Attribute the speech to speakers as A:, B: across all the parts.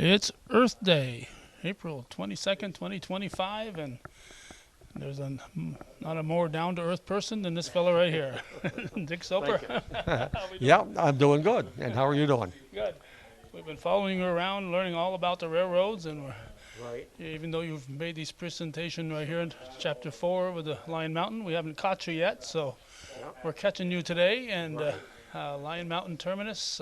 A: It's Earth Day, April 22nd, 2025, and there's not a more down-to-earth person than this fella right here, Dick Soper.
B: Yeah, I'm doing good. And how are you doing?
A: Good. We've been following you around, learning all about the railroads, and
B: Right.
A: even though you've made this presentation right here in Chapter 4 with the Lyon Mountain, we haven't caught you yet, so we're catching you today. And Lyon Mountain Terminus,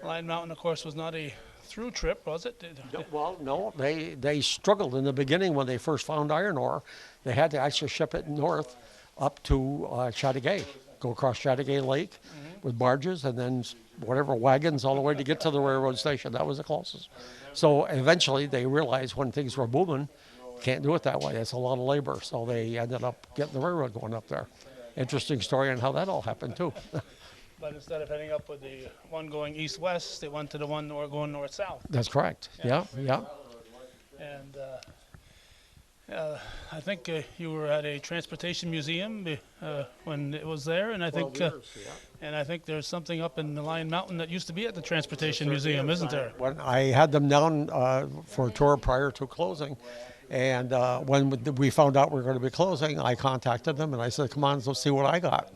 A: Lyon Mountain, of course, was not a through trip, was it?
B: Well, no, they struggled in the beginning when they first found iron ore. They had to actually ship it north up to Chateauguay, go across Chateauguay Lake with barges and then whatever wagons all the way to get to the railroad station. That was the closest. So eventually they realized when things were booming, can't do it that way. It's a lot of labor. So they ended up getting the railroad going up there. Interesting story on how that all happened too.
A: But instead of heading up with the one going east-west, they went to the one going north-south.
B: That's correct. Yeah.
A: And I think you were at a transportation museum when it was there, and I think there's something up in the Lyon Mountain that used to be at the transportation museum, isn't there?
B: When I had them down for a tour prior to closing, and when we found out we were going to be closing, I contacted them and I said, "Come on, let's see what I got."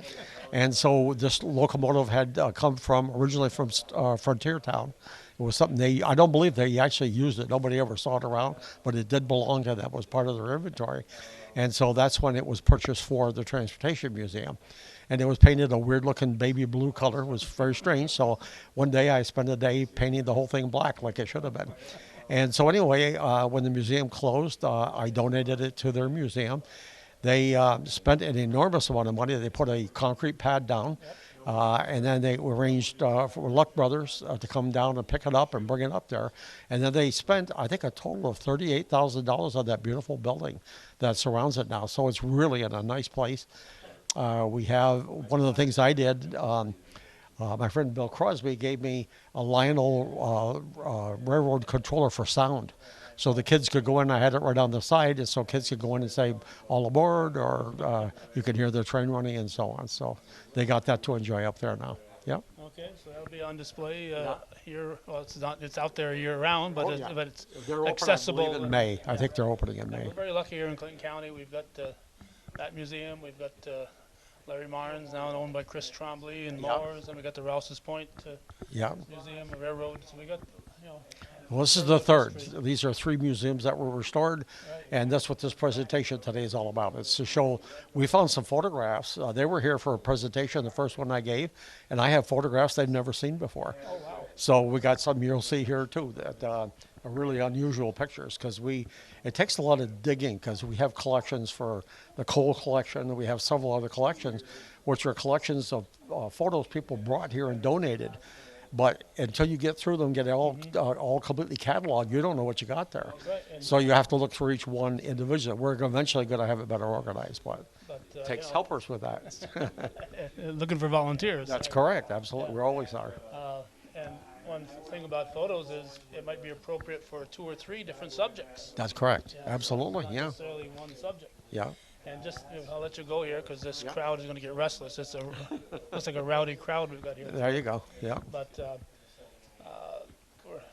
B: And so this locomotive had come originally from Frontier Town. It was something I don't believe they actually used it. Nobody ever saw it around, but it did belong to them. It was part of their inventory. And so that's when it was purchased for the Transportation Museum. And it was painted a weird looking baby blue color. It was very strange. So one day I spent a day painting the whole thing black like it should have been. And so anyway, when the museum closed, I donated it to their museum. They spent an enormous amount of money. They put a concrete pad down, and then they arranged for Luck Brothers to come down and pick it up and bring it up there. And then they spent, I think, a total of $38,000 on that beautiful building that surrounds it now. So it's really in a nice place. We have one of the things I did. My friend Bill Crosby gave me a Lionel railroad controller for sound. So the kids could go in, I had it right on the side, and so kids could go in and say, "All aboard," or you could hear the train running and so on. So they got that to enjoy up there now. Yep.
A: Okay, so that'll be on display here. Well, it's out there year round, but it's
B: they're
A: accessible.
B: Opening, I believe, in May. I think they're opening in May.
A: We're very lucky here in Clinton County. We've got that museum. We've got Larry Marnes, now owned by Chris Trombley and Moores, and we got the Rouse's Point Museum, a railroad. So we got,
B: Well, this is the third. These are three museums that were restored, and that's what this presentation today is all about. It's to show, we found some photographs. They were here for a presentation, the first one I gave, and I have photographs they've never seen before.
A: Oh, wow.
B: So we got some you'll see here too that are really unusual pictures, because it takes a lot of digging, because we have collections for the coal collection, and we have several other collections, which are collections of photos people brought here and donated. But until you get through them, get it all completely cataloged, you don't know what you got there.
A: Right.
B: So you have to look through each one individually. We're eventually going to have it better organized, but it takes helpers with that.
A: Looking for volunteers.
B: That's correct, absolutely. We always are.
A: And one thing about photos is it might be appropriate for 2 or 3 different subjects.
B: That's correct. Absolutely,
A: Not necessarily one subject.
B: Yeah.
A: And just, I'll let you go here because this crowd is going to get restless. It's looks like a rowdy crowd we've got here.
B: There you go. Yeah.
A: But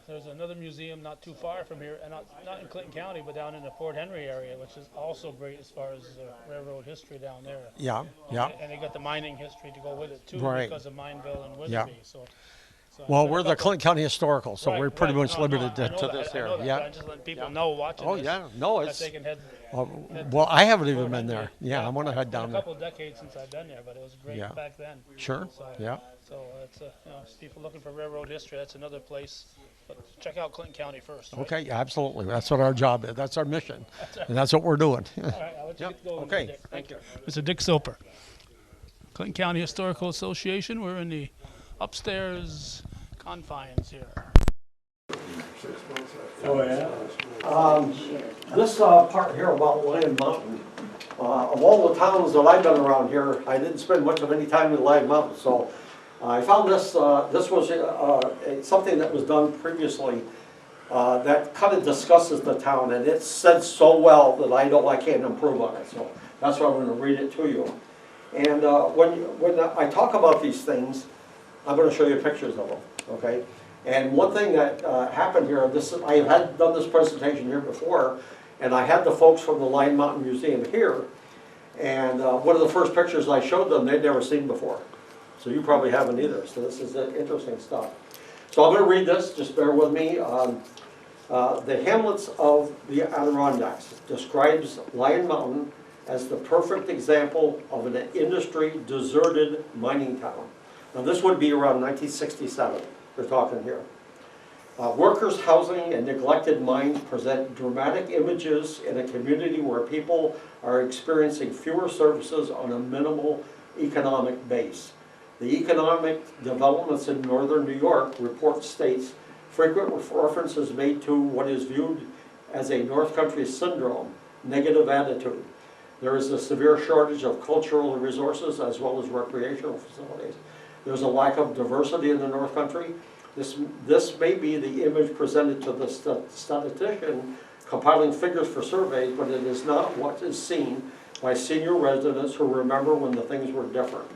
A: there's another museum not too far from here, and not in Clinton County, but down in the Port Henry area, which is also great as far as railroad history down there.
B: Yeah.
A: And they got the mining history to go with it too,
B: Right.
A: because of Mineville and Witherby.
B: Yeah.
A: So
B: Well, we're the Clinton County Historical, so we're pretty much
A: No,
B: limited
A: I know
B: to
A: that.
B: this
A: I
B: here.
A: know that,
B: Yeah.
A: but I'm just letting people know watching
B: Oh
A: this.
B: yeah. No,
A: that
B: it's.
A: they can head.
B: Well, I haven't even been there. Yeah, I want to head
A: It's been
B: down
A: a
B: there.
A: couple of decades since I've been there, but it was great back then.
B: Sure.
A: So,
B: Yeah.
A: So it's people looking for railroad history. That's another place. But check out Clinton County first. Right?
B: Okay, absolutely. That's what our job is. That's our mission, and that's what we're doing.
A: All right, I'll let you get going.
B: Okay.
A: Dick. Thank you. Mr. Dick Soper, Clinton County Historical Association. We're in the upstairs confines here.
C: Oh, yeah?
B: This part here about Lyon Mountain, of all the towns that I've been around here, I didn't spend much of any time in Lyon Mountain, so I found this. This was something that was done previously that kind of discusses the town, and it's said so well that I know I can't improve on it, so that's why I'm going to read it to you. And when I talk about these things, I'm going to show you pictures of them, okay? And one thing that happened here, I had done this presentation here before, and I had the folks from the Lyon Mountain Museum here, and one of the first pictures I showed them, they'd never seen before. So you probably haven't either, so this is interesting stuff. So I'm going to read this, just bear with me. The hamlets of the Adirondacks describes Lyon Mountain as the perfect example of an industry-deserted mining town. Now this would be around 1967, they're talking here. Workers' housing and neglected mines present dramatic images in a community where people are experiencing fewer services on a minimal economic base. The economic developments in northern New York, report states, frequent references made to what is viewed as a North Country syndrome, negative attitude. There is a severe shortage of cultural resources as well as recreational facilities. There's a lack of diversity in the North Country. This may be the image presented to the statistician compiling figures for surveys, but it is not what is seen by senior residents who remember when the things were different.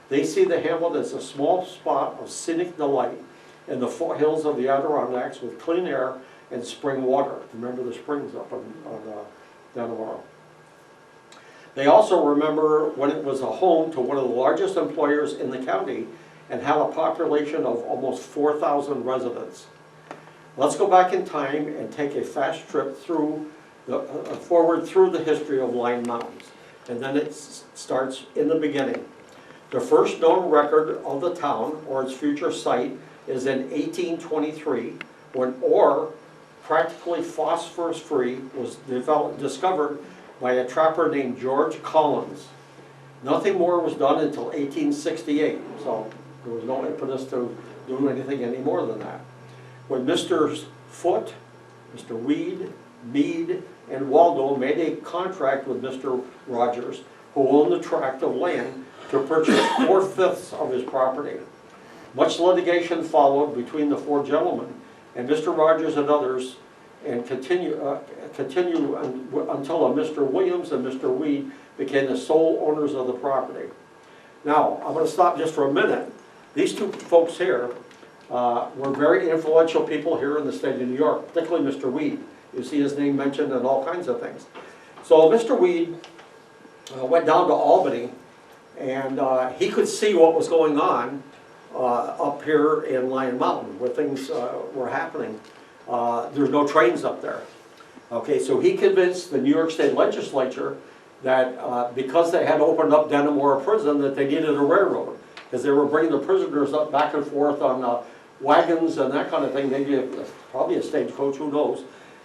B: They see the hamlet as a small spot of scenic delight in the foothills of the Adirondacks with clean air and spring water. Remember the springs up on Dannemora. They also remember when it was a home to one of the largest employers in the county and had a population of almost 4,000 residents. Let's go back in time and take a fast trip through forward through the history of Lyon Mountains. And then it starts in the beginning. The first known record of the town or its future site is in 1823 when ore, practically phosphorus-free, was discovered by a trapper named George Collins. Nothing more was done until 1868, so there was no impetus to do anything any more than that. When Mr. Foote, Mr. Weed, Meade, and Waldo made a contract with Mr. Rogers, who owned the tract of land, to purchase 4/5 of his property. Much litigation followed between the four gentlemen, and Mr. Rogers and others, and continue until Mr. Williams and Mr. Weed became the sole owners of the property. Now, I'm going to stop just for a minute. These two folks here were very influential people here in the state of New York, particularly Mr. Weed. You see his name mentioned in all kinds of things. So Mr. Weed went down to Albany, and he could see what was going on up here in Lyon Mountain, where things were happening. There's no trains up there. Okay, so he convinced the New York State Legislature that because they had opened up Dannemora Prison, that they needed a railroad, because they were bringing the prisoners up back and forth on wagons and that kind of thing. They did probably a stagecoach, who knows,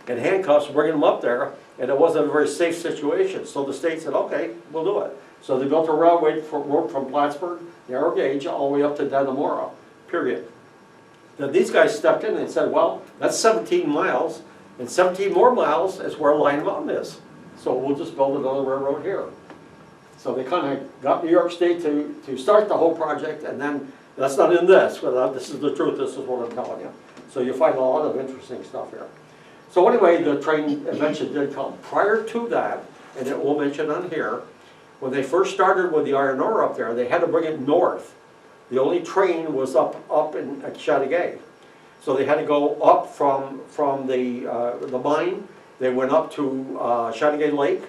B: and handcuffs, bringing them up there, and it wasn't a very safe situation. So the state said, okay, we'll do it. So they built a railway from Plattsburgh, narrow gauge, all the way up to Dannemora, period. Then these guys stepped in and said, well, that's 17 miles, and 17 more miles is where Lyon Mountain is. So we'll just build another railroad here. So they kind of got New York State to start the whole project, and then, that's not in this, but this is the truth, this is what I'm telling you. So you find a lot of interesting stuff here. So anyway, the train eventually did come. Prior to that, and it will mention on here, when they first started with the iron ore up there, they had to bring it north. The only train was up in Chateauguay. So they had to go up from the mine. They went up to Chateauguay Lake.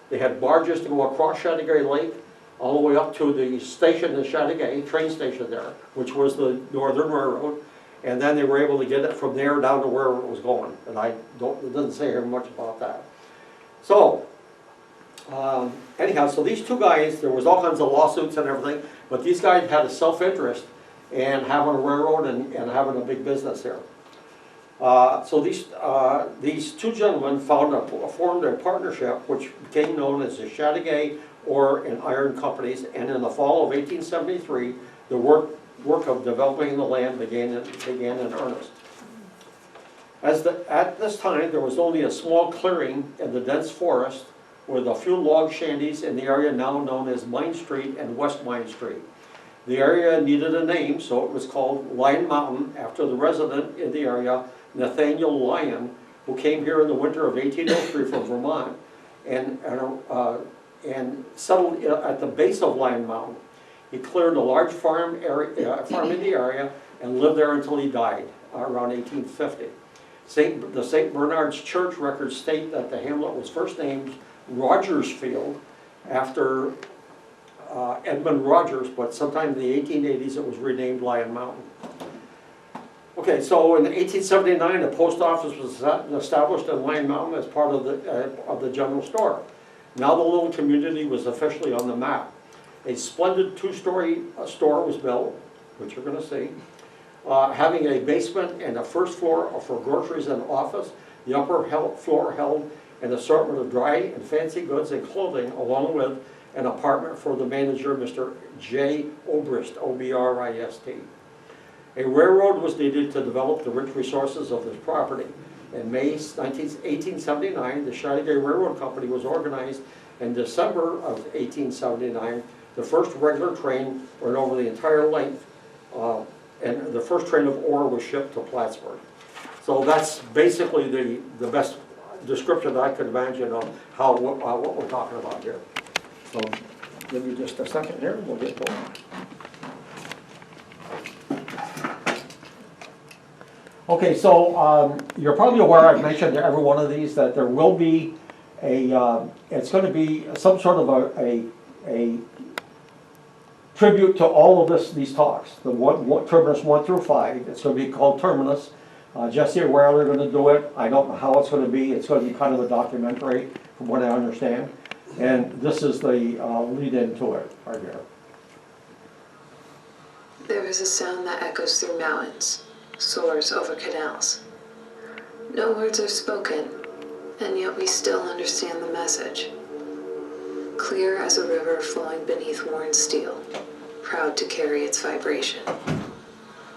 B: They had barges to go across Chateauguay Lake all the way up to the station in Chateauguay, train station there, which was the Northern Railroad. And then they were able to get it from there down to where it was going. And it doesn't say here much about that. So, anyhow, so these two guys, there was all kinds of lawsuits and everything, but these guys had a self-interest in having a railroad and having a big business here. So these two gentlemen formed a partnership which became known as the Chateauguay Ore and Iron Companies, and in the fall of 1873, the work of developing the land began in earnest. At this time, there was only a small clearing in the dense forest with a few log shanties in the area now known as Mine Street and West Mine Street. The area needed a name, so it was called Lyon Mountain after the resident in the area, Nathaniel Lyon, who came here in the winter of 1803 from Vermont and settled at the base of Lyon Mountain. He cleared a large farm in the area and lived there until he died. around 1850. The St. Bernard's Church records state that the hamlet was first named Rogersfield after Edmund Rogers, but sometime in the 1880s it was renamed Lyon Mountain. Okay, so in 1879 a post office was established in Lyon Mountain as part of the general store. Now the little community was officially on the map. A splendid two-story store was built, which you're going to see, having a basement and a first floor for groceries and office. The upper floor held an assortment of dry and fancy goods and clothing, along with an apartment for the manager, Mr. J. Obrist, O-B-R-I-S-T. A railroad was needed to develop the rich resources of this property. In May 1879, the Chateauguay Railroad Company was organized. In December of 1879, the first regular train went over the entire length, and the first train of ore was shipped to Plattsburgh. So that's basically the best description that I could imagine of how what we're talking about here. So give me just a second here, and we'll get going. Okay, so you're probably aware, I've mentioned to every one of these that there will be it's going to be some sort of a tribute to all of these talks, the Terminus 1 through 5. It's going to be called Terminus. Jesse and Ware are going to do it. I don't know how it's going to be. It's going to be kind of a documentary, from what I understand. And this is the lead into it right here.
C: There is a sound that echoes through mountains, soars over canals. No words are spoken, and yet we still understand the message. Clear as a river flowing beneath worn steel, proud to carry its vibration.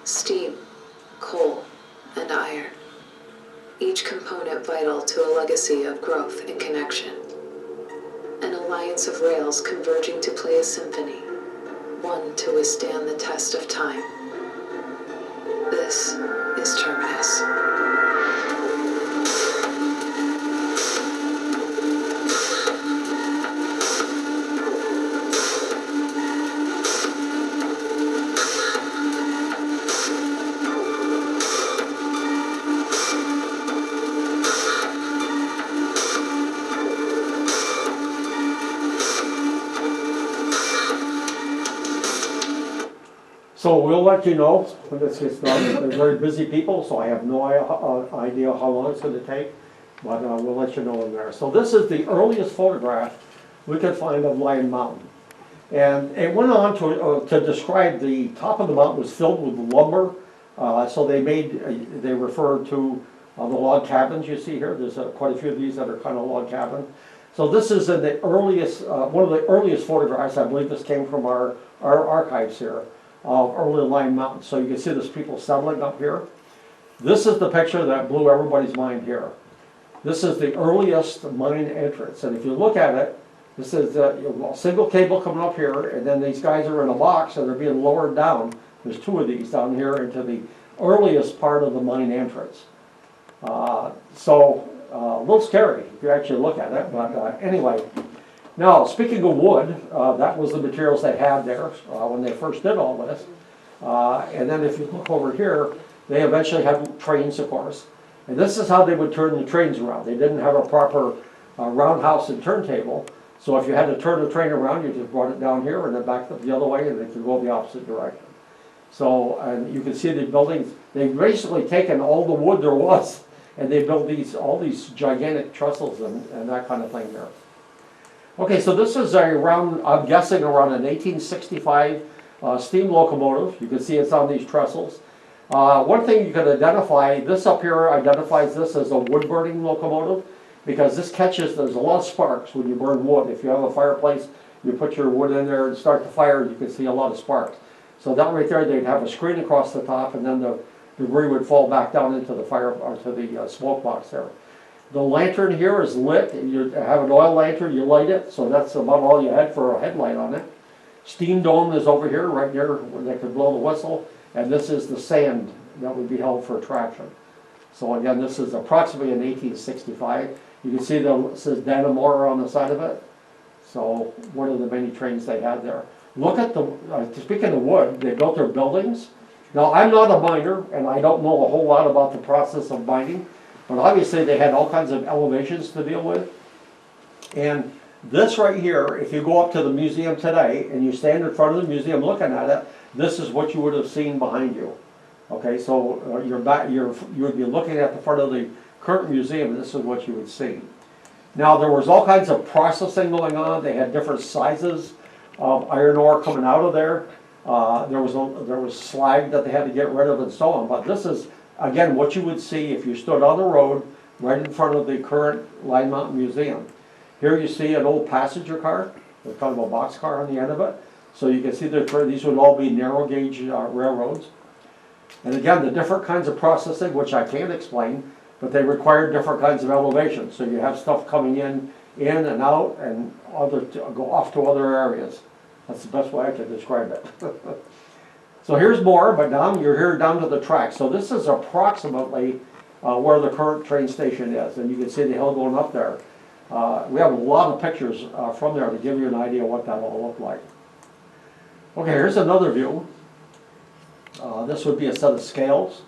C: Steam, coal, and iron, each component vital to a legacy of growth and connection. An alliance of rails converging to play a symphony, one to withstand the test of time. This is Terminus.
B: So we'll let you know when this gets done. They're very busy people, so I have no idea how long it's going to take, but we'll let you know in there. So this is the earliest photograph we could find of Lyon Mountain. And it went on to describe the top of the mountain was filled with lumber, so they referred to the log cabins you see here. There's quite a few of these that are kind of log cabin. So this is in the earliest, one of the earliest photographs. I believe this came from our archives here of early Lyon Mountain. So you can see there's people settling up here. This is the picture that blew everybody's mind here. This is the earliest mine entrance, and if you look at it, this is a single cable coming up here, and then these guys are in a box and they're being lowered down. There's two of these down here into the earliest part of the mine entrance. A little scary if you actually look at it, but anyway. Now, speaking of wood, that was the materials they had there when they first did all this. And then if you look over here, they eventually had trains, of course. And this is how they would turn the trains around. They didn't have a proper roundhouse and turntable. So if you had to turn the train around, you just brought it down here and then back the other way, and it could go the opposite direction. So, and you can see the buildings. They've basically taken all the wood there was, and they built all these gigantic trestles and that kind of thing there. Okay, so this is around, I'm guessing around an 1865 steam locomotive. You can see it's on these trestles. One thing you can identify, this up here identifies this as a wood burning locomotive, because this catches, there's a lot of sparks when you burn wood. If you have a fireplace, you put your wood in there and start the fire, you can see a lot of sparks. So that right there, they'd have a screen across the top, and then the debris would fall back down into the fire, or to the smoke box there. The lantern here is lit. You have an oil lantern, you light it, so that's about all you had for a headlight on it. Steam dome is over here, right near where they could blow the whistle, and this is the sand that would be held for traction. So again, this is approximately in 1865. You can see it says Dannemora on the side of it. So one of the many trains they had there. Look at the, speaking of wood, they built their buildings, Now, I'm not a miner, and I don't know a whole lot about the process of mining, but obviously they had all kinds of elevations to deal with. And this right here, if you go up to the museum today and you stand in front of the museum looking at it, this is what you would have seen behind you. Okay, so you would be looking at the front of the current museum, and this is what you would see. Now, there was all kinds of processing going on. They had different sizes of iron ore coming out of there. There was slag that they had to get rid of and so on. But this is, again, what you would see if you stood on the road right in front of the current Lyon Mountain Museum. Here you see an old passenger car, with kind of a box car on the end of it. So you can see that these would all be narrow gauge railroads. And again, the different kinds of processing, which I can't explain, but they require different kinds of elevations. So you have stuff coming in and out, and go off to other areas. That's the best way I can describe it. So here's more, but now you're here down to the track. So this is approximately where the current train station is, and you can see the hill going up there. We have a lot of pictures from there to give you an idea what that all looked like. Okay, here's another view. This would be a set of scales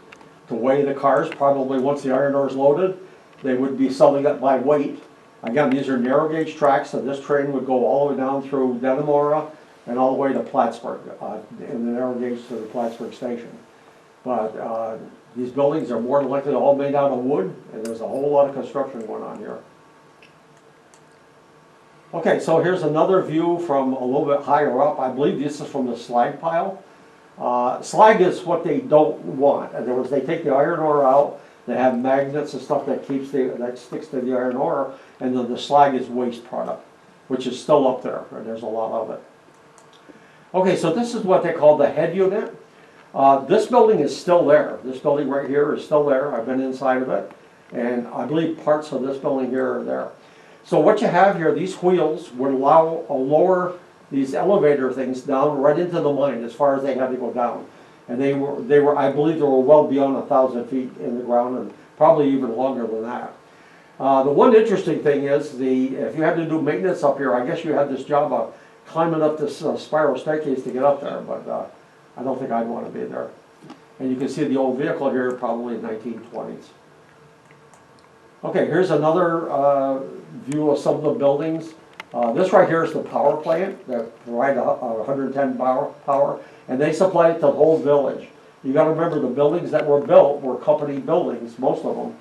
B: to weigh the cars. Probably once the iron ore is loaded, they would be selling it by weight. Again, these are narrow gauge tracks, and this train would go all the way down through Dannemora and all the way to Plattsburgh, in the narrow gauge to the Plattsburgh station. But these buildings are more than likely all made out of wood, and there's a whole lot of construction going on here. Okay, so here's another view from a little bit higher up. I believe this is from the slag pile. Slag is what they don't want. In other words, they take the iron ore out, they have magnets and stuff that sticks to the iron ore, and then the slag is waste product, which is still up there, and there's a lot of it. Okay, so this is what they call the head unit. This building is still there. This building right here is still there. I've been inside of it, and I believe parts of this building here are there. So what you have here, these wheels would lower these elevator things down right into the mine as far as they had to go down. And they were, I believe they were well beyond 1,000 feet in the ground, and probably even longer than that. The one interesting thing is, if you had to do maintenance up here, I guess you had this job of climbing up this spiral staircase to get up there, but I don't think I'd want to be there. And you can see the old vehicle here, probably 1920s. Okay, here's another view of some of the buildings. This right here is the power plant that provides 110 power, and they supply it to the whole village. You got to remember, the buildings that were built were company buildings, most of them,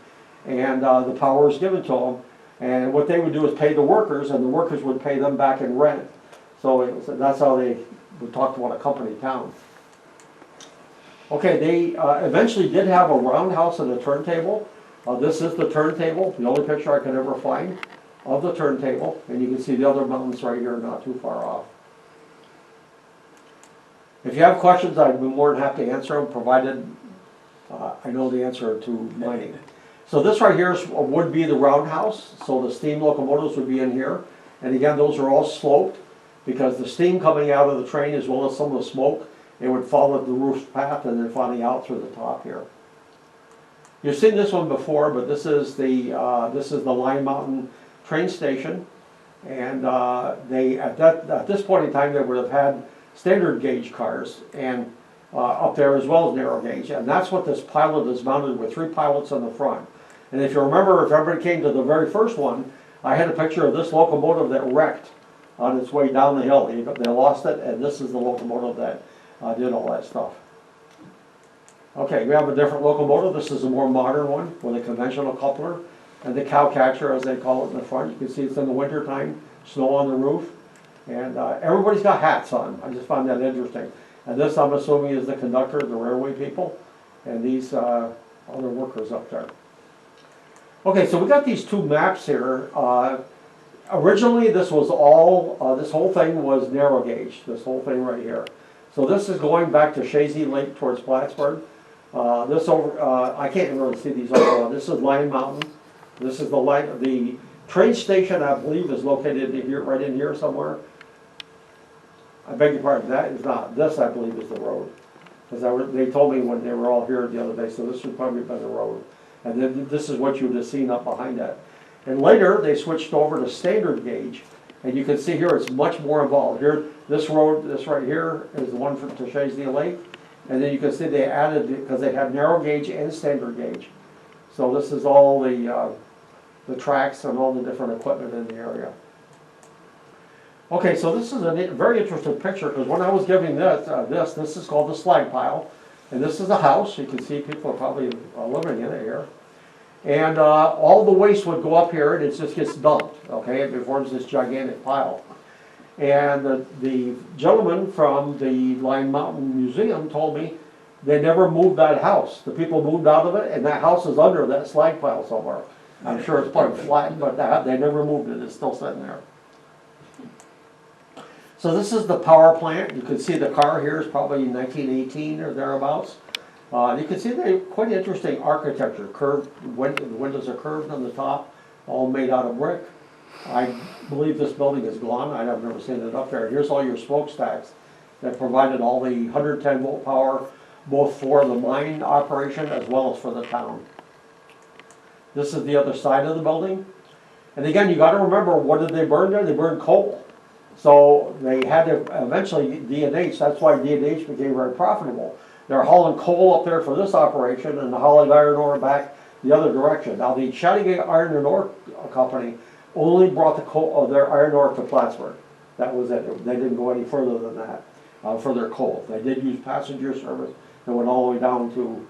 B: and the power was given to them. And what they would do is pay the workers, and the workers would pay them back in rent. So that's how they would talk about a company town. Okay, they eventually did have a roundhouse and a turntable. This is the turntable, the only picture I could ever find of the turntable, and you can see the other mountains right here not too far off. If you have questions, I'd be more than happy to answer them, provided I know the answer to mining. So this right here would be the roundhouse, so the steam locomotives would be in here, and again, those are all sloped, because the steam coming out of the train, as well as some of the smoke, it would follow the roof path and then finally out through the top here. You've seen this one before, but this is the Lyon Mountain train station, and at this point in time they would have had standard gauge cars and up there as well as narrow gauge, and that's what this pilot is mounted with, 3 pilots on the front. And if you remember, if everybody came to the very first one, I had a picture of this locomotive that wrecked on its way down the hill. They lost it, and this is the locomotive that did all that stuff. Okay, we have a different locomotive. This is a more modern one with a conventional coupler and the cow catcher, as they call it, in the front. You can see it's in the winter time, snow on the roof, and everybody's got hats on. I just found that interesting. And this, I'm assuming, is the conductor, the railway people, and these other workers up there. Okay, so we got these 2 maps here. Originally, this was all, this whole thing was narrow gauge, this whole thing right here. So this is going back to Chazy Lake towards Plattsburgh. I can't even really see these over. This is Lyon Mountain. This is the train station, I believe, is located here, right in here somewhere. I beg your pardon, that is not. This, I believe, is the road. Because they told me when they were all here the other day, so this would probably have been the road. And then this is what you would have seen up behind that. And later, they switched over to standard gauge. And you can see here, it's much more involved. Here, this road, this right here, is the one to Chazy Lake. And then you can see they added, because they had narrow gauge and standard gauge. So this is all the tracks and all the different equipment in the area. Okay, so this is a very interesting picture, because when I was giving this is called the slag pile. And this is a house. You can see people are probably living in it here. And all the waste would go up here, and it just gets dumped, okay? It forms this gigantic pile. And the gentleman from the Lyon Mountain Museum told me they never moved that house. The people moved out of it, and that house is under that slag pile somewhere. I'm sure it's probably flat, but they never moved it. It's still sitting there. So this is the power plant. You can see the car here is probably 1918 or thereabouts. You can see the quite interesting architecture. Curved, the windows are curved on the top, all made out of brick. I believe this building is gone. I've never seen it up there. Here's all your smokestacks that provided all the 110 volt power, both for the mine operation as well as for the town. This is the other side of the building. And again, you got to remember, what did they burn there? They burned coal. So they had to eventually D&H. That's why D&H became very profitable. They're hauling coal up there for this operation and hauling iron ore back the other direction. Now the Chattagate Iron and Ore Company only brought the coal, their iron ore to Plattsburgh. That was it. They didn't go any further than that for their coal. They did use passenger service that went all the way down to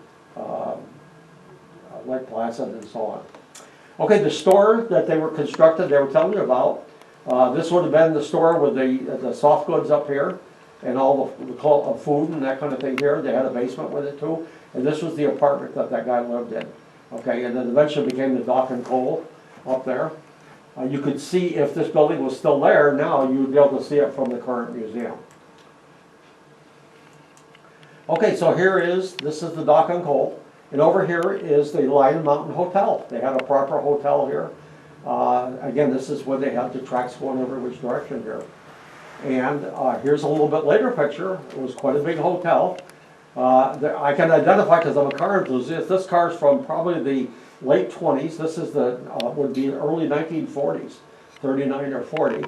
B: Lake Placid and so on. Okay, the store that they were constructed, they were telling me about, this would have been the store with the soft goods up here and all the food and that kind of thing here. They had a basement with it too. And this was the apartment that that guy lived in. Okay, and then eventually became the dock and coal up there. You could see if this building was still there now, you would be able to see it from the current museum. Okay, so this is the dock and coal. And over here is the Lyon Mountain Hotel. They had a proper hotel here. Again, this is where they had the tracks going every which direction here. And here's a little bit later picture. It was quite a big hotel. I can identify, because I'm a car enthusiast, this car is from probably the late 20s. This is would be early 1940s, 39 or 40.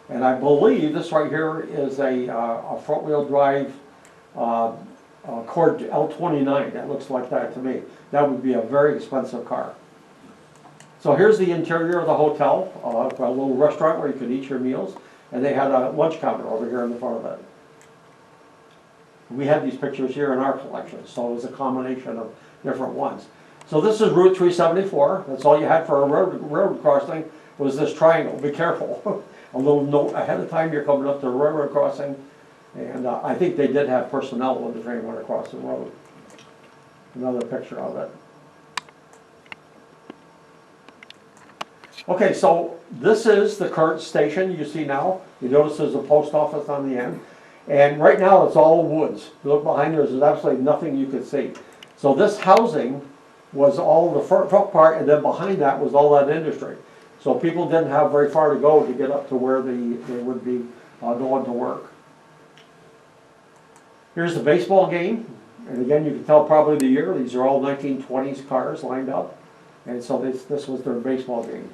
B: And I believe this right here is a front-wheel drive Accord L29. That looks like that to me. That would be a very expensive car. So here's the interior of the hotel, a little restaurant where you could eat your meals. And they had a lunch counter over here in the front of it. We had these pictures here in our collection, so it was a combination of different ones. So this is Route 374. That's all you had for a road crossing was this triangle. Be careful. A little note ahead of time, you're coming up to the railroad crossing. And I think they did have personnel when the train went across the road. Another picture of it. Okay, so this is the current station you see now. You notice there's a post office on the end. And right now it's all woods. You look behind there, there's absolutely nothing you could see. So this housing was all the front part, and then behind that was all that industry. So people didn't have very far to go to get up to where they would be going to work. Here's the baseball game. And again, you can tell probably the year. These are all 1920s cars lined up. And so this was their baseball game.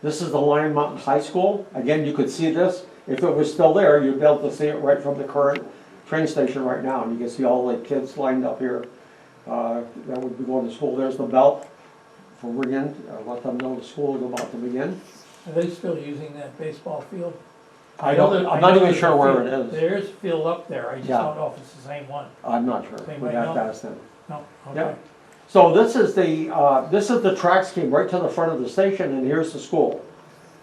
B: This is the Lyon Mountain High School. Again, you could see this. If it was still there, you'd be able to see it right from the current train station right now. And you can see all the kids lined up here that would be going to school. There's the bell for ringing. Let them know the school is about to begin.
D: Are they still using that baseball field?
B: I'm not even sure where it is.
D: There's a field up there. I just don't know if it's the same one.
B: I'm not sure. We'd have to ask them.
D: No? Okay.
B: Yeah. So this is the tracks came right to the front of the station, and here's the school.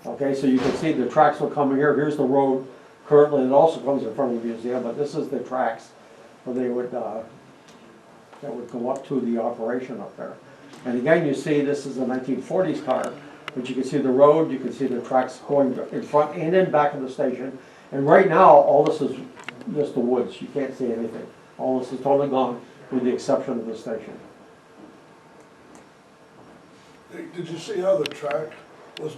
B: Okay, so you can see the tracks will come here. Here's the road currently. It also comes in front of the museum, but this is the tracks where they would that would go up to the operation up there. And again, you see this is a 1940s car, but you can see the road. You can see the tracks going in front and in back of the station. And right now, all this is just the woods. You can't see anything. All this is totally gone, with the exception of the station.
E: Did you see how the track was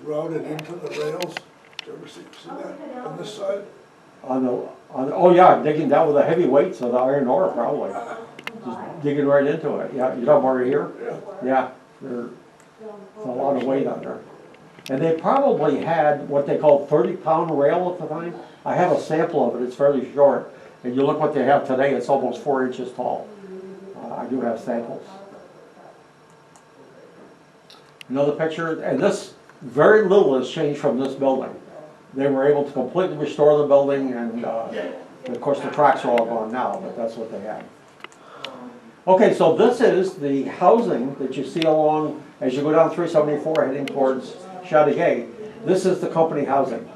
E: routed into the rails? Did you ever see that on this side?
B: Oh yeah, digging down with the heavy weights of the iron ore probably. Just digging right into it. Yeah, you're talking about here? Yeah. There's a lot of weight on there. And they probably had what they called 30-pound rail at the time. I have a sample of it, it's fairly short. And you look what they have today, it's almost 4 inches tall. I do have samples. Another picture, and this, very little has changed from this building. They were able to completely restore the building, and of course the tracks are all gone now, but that's what they had. Okay, so this is the housing that you see along, as you go down 374 heading towards Chateauguay. This is the company housing.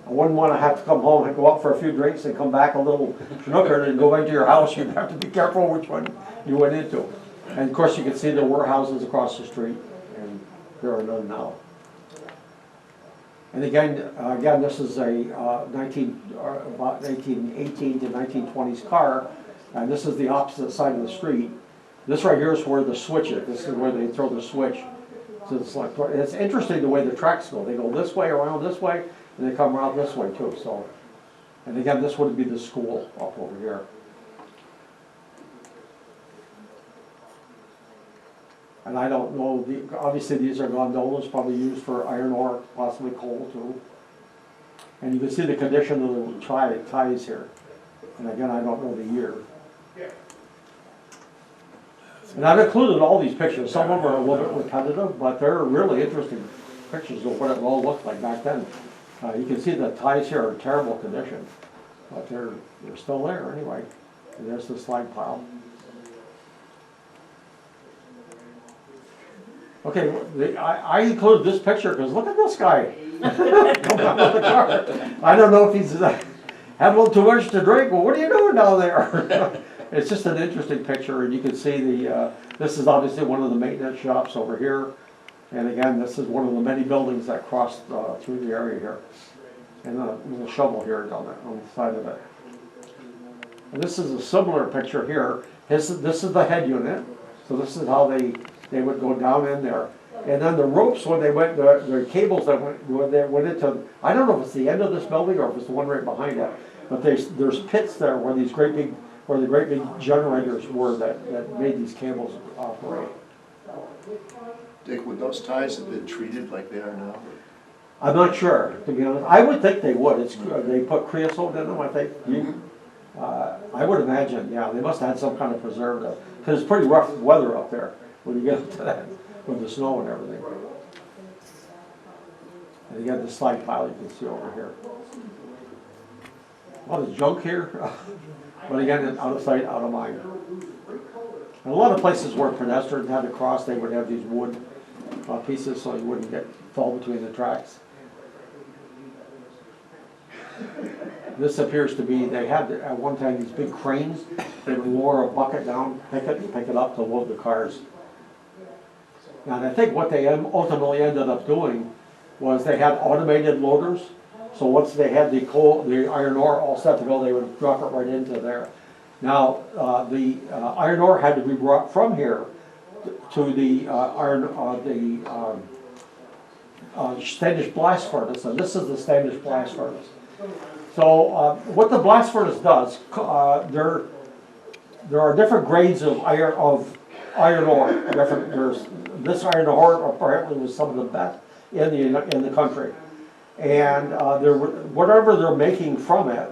B: I wouldn't want to have to come home and go out for a few drinks and come back a little snookered and go into your house. You'd have to be careful which one you went into. And of course you can see there were houses across the street, and there are none now. And again, this is a about 1918 to 1920s car, and this is the opposite side of the street. This right here is where the switch is. This is where they throw the switch. So it's interesting the way the tracks go. They go this way, around this way, and they come around this way too. So, and again, this would be the school up over here. And I don't know, obviously these are gondolas, probably used for iron ore, possibly coal too. And you can see the condition of the ties here. And again, I don't know the year. And I've included all these pictures. Some of them are a little bit repetitive, but they're really interesting pictures of what it all looked like back then. You can see the ties here are in terrible condition, but they're still there anyway. And there's the slag pile. Okay, I included this picture because look at this guy. Come out of the car. I don't know if he's had a little too much to drink. Well, what are you doing down there? It's just an interesting picture, and you can see this is obviously one of the maintenance shops over here. And again, this is one of the many buildings that crossed through the area here. And a little shovel here on the side of it. And this is a similar picture here. This is the head unit. So this is how they would go down in there. And then the ropes, when they went, the cables that went into, I don't know if it's the end of this building or if it's the one right behind it, but there's pits there where the great big generators were that made these cables operate.
F: Dick, would those ties have been treated like they are now?
B: I'm not sure, to be honest. I would think they would. They put creosote in them, I think. I would imagine, yeah, they must have had some kind of preservative. Because it's pretty rough weather up there when you get up to that, with the snow and everything. And you got the slag pile you can see over here. A lot of junk here, but again, out of sight, out of mind. And a lot of places where pedestrians had to cross, they would have these wood pieces so you wouldn't fall between the tracks. This appears to be, they had at one time these big cranes. They would lower a bucket down, pick it up to load the cars. Now, and I think what they ultimately ended up doing was they had automated loaders. So once they had the iron ore all set to go, they would drop it right into there. Now, the iron ore had to be brought from here to the Standish blast furnace, and this is the Standish blast furnace. So what the blast furnace does, there are different grades of iron ore. There's this iron ore apparently was some of the best in the country, and whatever they're making from it,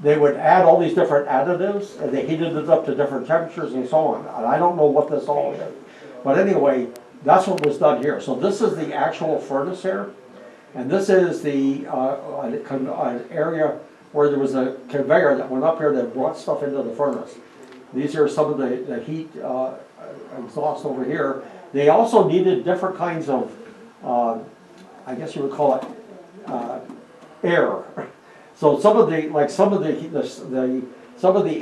B: they would add all these different additives, and they heated it up to different temperatures and so on. And I don't know what this all is, but anyway, that's what was done here. So this is the actual furnace here. And this is the an area where there was a conveyor that went up here that brought stuff into the furnace. These are some of the heat exhaust over here. They also needed different kinds of, I guess you would call it, air. So some of the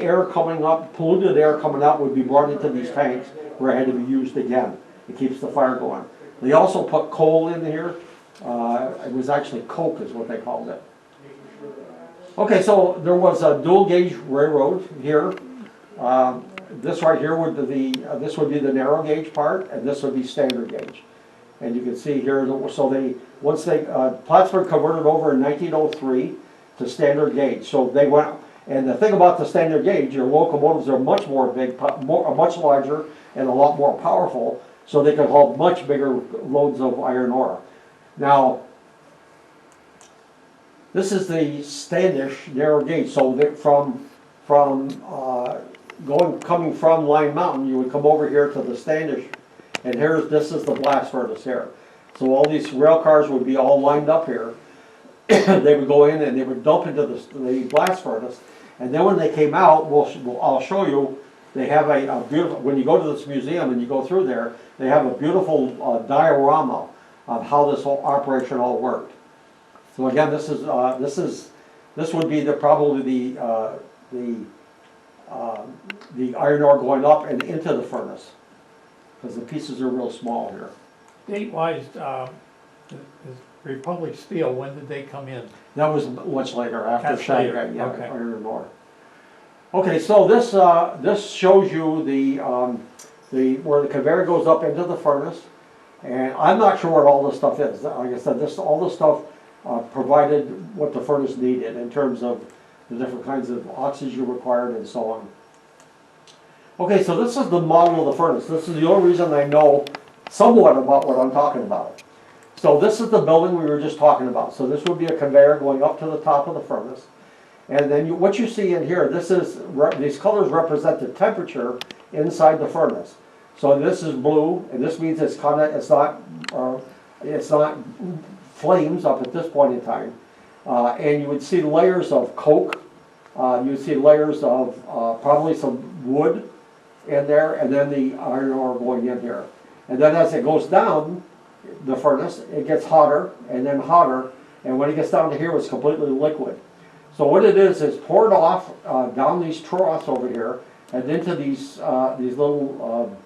B: air coming up, polluted air coming out, would be brought into these tanks where it had to be used again. It keeps the fire going. They also put coal in here. It was actually coke is what they called it. Okay, so there was a dual gauge railroad here. This right here would be the narrow gauge part, and this would be standard gauge. And you can see here, so Plattsburgh converted over in 1903 to standard gauge. So they went, and the thing about the standard gauge, your locomotives are much more big, much larger, and a lot more powerful, so they could haul much bigger loads of iron ore. Now, this is the Standish narrow gauge. So from from coming from Lyon Mountain, you would come over here to the Standish, and this is the blast furnace here. So all these rail cars would be all lined up here. They would go in and they would dump into the blast furnace, and then when they came out, I'll show you. They have a beautiful. When you go to this museum and you go through there, they have a beautiful diorama of how this whole operation all worked. So again, this would be probably the iron ore going up and into the furnace, because the pieces are real small here.
D: Date-wise, is Republic Steel, when did they come in?
B: That was much later, after
D: That's
B: Shanghai,
D: later,
B: yeah,
D: okay.
B: iron ore. Okay, so this shows you where the conveyor goes up into the furnace, and I'm not sure what all this stuff is. Like I said, all this stuff provided what the furnace needed in terms of the different kinds of oxygen required and so on. Okay, so this is the model of the furnace. This is the only reason I know somewhat about what I'm talking about. So this is the building we were just talking about. So this would be a conveyor going up to the top of the furnace. And then what you see in here, these colors represent the temperature inside the furnace. So this is blue, and this means it's not flames up at this point in time. And you would see layers of coke. You would see layers of probably some wood in there, and then the iron ore going in here. And then as it goes down the furnace, it gets hotter and then hotter, and when it gets down to here, it's completely liquid. So what it is poured off down these troughs over here and into these little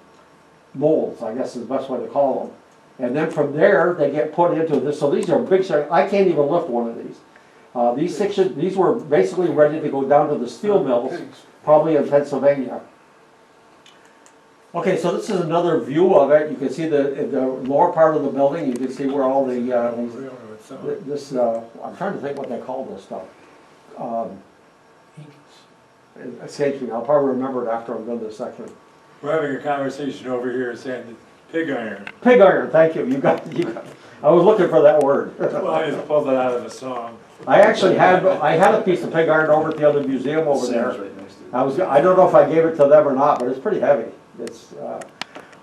B: molds, I guess is the best way to call them. And then from there, they get put into this. So these are big. I can't even lift one of these. These sections, these were basically ready to go down to the steel mills, probably in Pennsylvania. Okay, so this is another view of it. You can see the lower part of the building. You can see where all the I'm trying to think what they call this stuff. It escapes me. I'll probably remember it after I'm done this section.
G: We're having a conversation over here saying pig iron.
B: Pig iron. Thank you. You got. I was looking for that word.
G: Well, I just pulled it out of a song.
B: I actually had a piece of pig iron over at the other museum over there. I don't know if I gave it to them or not, but it's pretty heavy. It's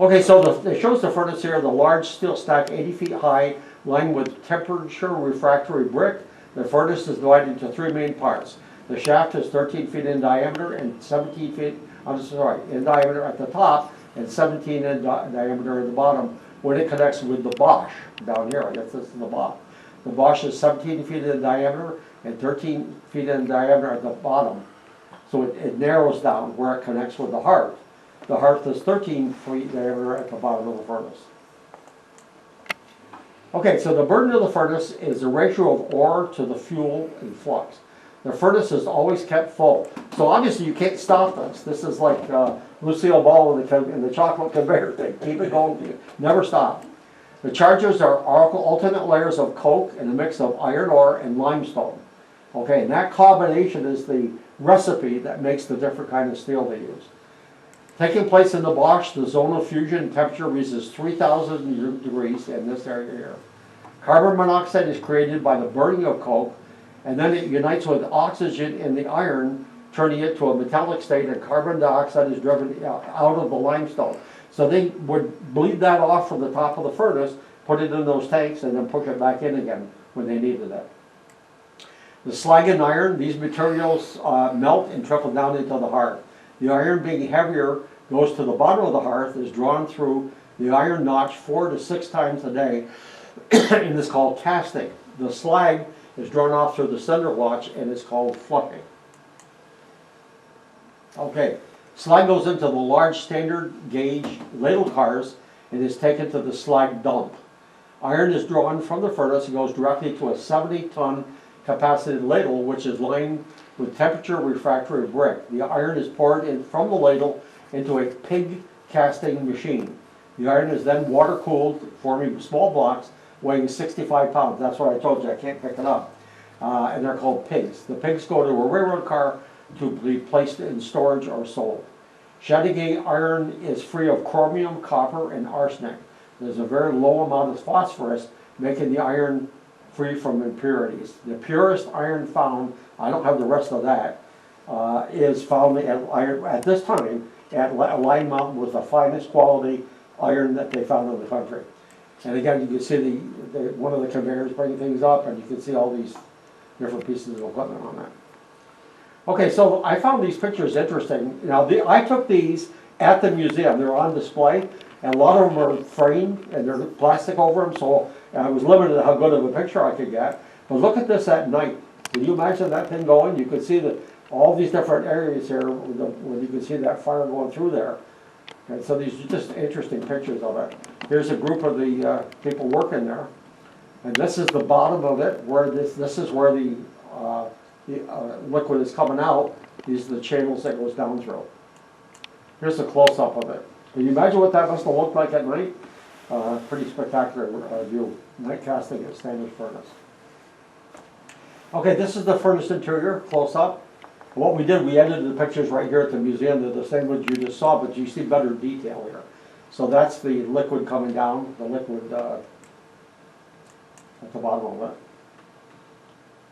B: okay. So it shows the furnace here, the large steel stack, 80 feet high, lined with temperature refractory brick. The furnace is divided into three main parts. The shaft is 13 feet in diameter and 17 feet. In diameter at the top and 17 in diameter at the bottom. When it connects with the Bosch down here, I guess this is the Bosch. The Bosch is 17 feet in diameter and 13 feet in diameter at the bottom. So it narrows down where it connects with the hearth. The hearth is 13 feet diameter at the bottom of the furnace. Okay, so the burden of the furnace is the ratio of ore to the fuel and flux. The furnace is always kept full. So obviously you can't stop this. This is like Lucille Ball in the chocolate conveyor thing. Keep it going, never stop. The charges are alternate layers of coke and a mix of iron ore and limestone. Okay, and that combination is the recipe that makes the different kind of steel they use. Taking place in the Bosch, the zone of fusion temperature reaches 3,000 degrees in this area here. Carbon monoxide is created by the burning of coke, and then it unites with oxygen in the iron, turning it to a metallic state, and carbon dioxide is driven out of the limestone. So they would bleed that off from the top of the furnace, put it in those tanks, and then push it back in again when they needed it. The slag and iron, these materials melt and trickle down into the hearth. The iron, being heavier, goes to the bottom of the hearth, is drawn through the iron notch 4 to 6 times a day, and is called casting. The slag is drawn off through the cinder watch and is called flushing. Okay, slag goes into the large standard gauge ladle cars and is taken to the slag dump. Iron is drawn from the furnace and goes directly to a 70-ton capacity ladle, which is lined with temperature refractory brick. The iron is poured in from the ladle into a pig casting machine. The iron is then water cooled, forming small blocks weighing 65 pounds. That's what I told you, I can't pick it up. And they're called pigs. The pigs go to a railroad car to be placed in storage or sold. Chateauguay iron is free of chromium, copper, and arsenic. There's a very low amount of phosphorus, making the iron free from impurities. The purest iron found, I don't have the rest of that, is found at this time at Lyon Mountain, was the finest quality iron that they found in the country. And again, you can see one of the conveyors bringing things up, and you can see all these different pieces of equipment on that. Okay, so I found these pictures interesting. Now, I took these at the museum. They're on display, and a lot of them are framed, and there's plastic over them, so I was limited to how good of a picture I could get. But look at this at night. Can you imagine that thing going? You could see all these different areas here, where you can see that fire going through there. And so these are just interesting pictures of it. Here's a group of the people working there. And this is the bottom of it, where this is where the liquid is coming out. These are the channels that goes down through. Here's a close-up of it. Can you imagine what that must have looked like at night? Pretty spectacular view. Night casting at Standish Furnace. Okay, this is the furnace interior, close-up. What we did, we edited the pictures right here at the museum. They're the same ones you just saw, but you see better detail here. So that's the liquid coming down, the liquid at the bottom of it,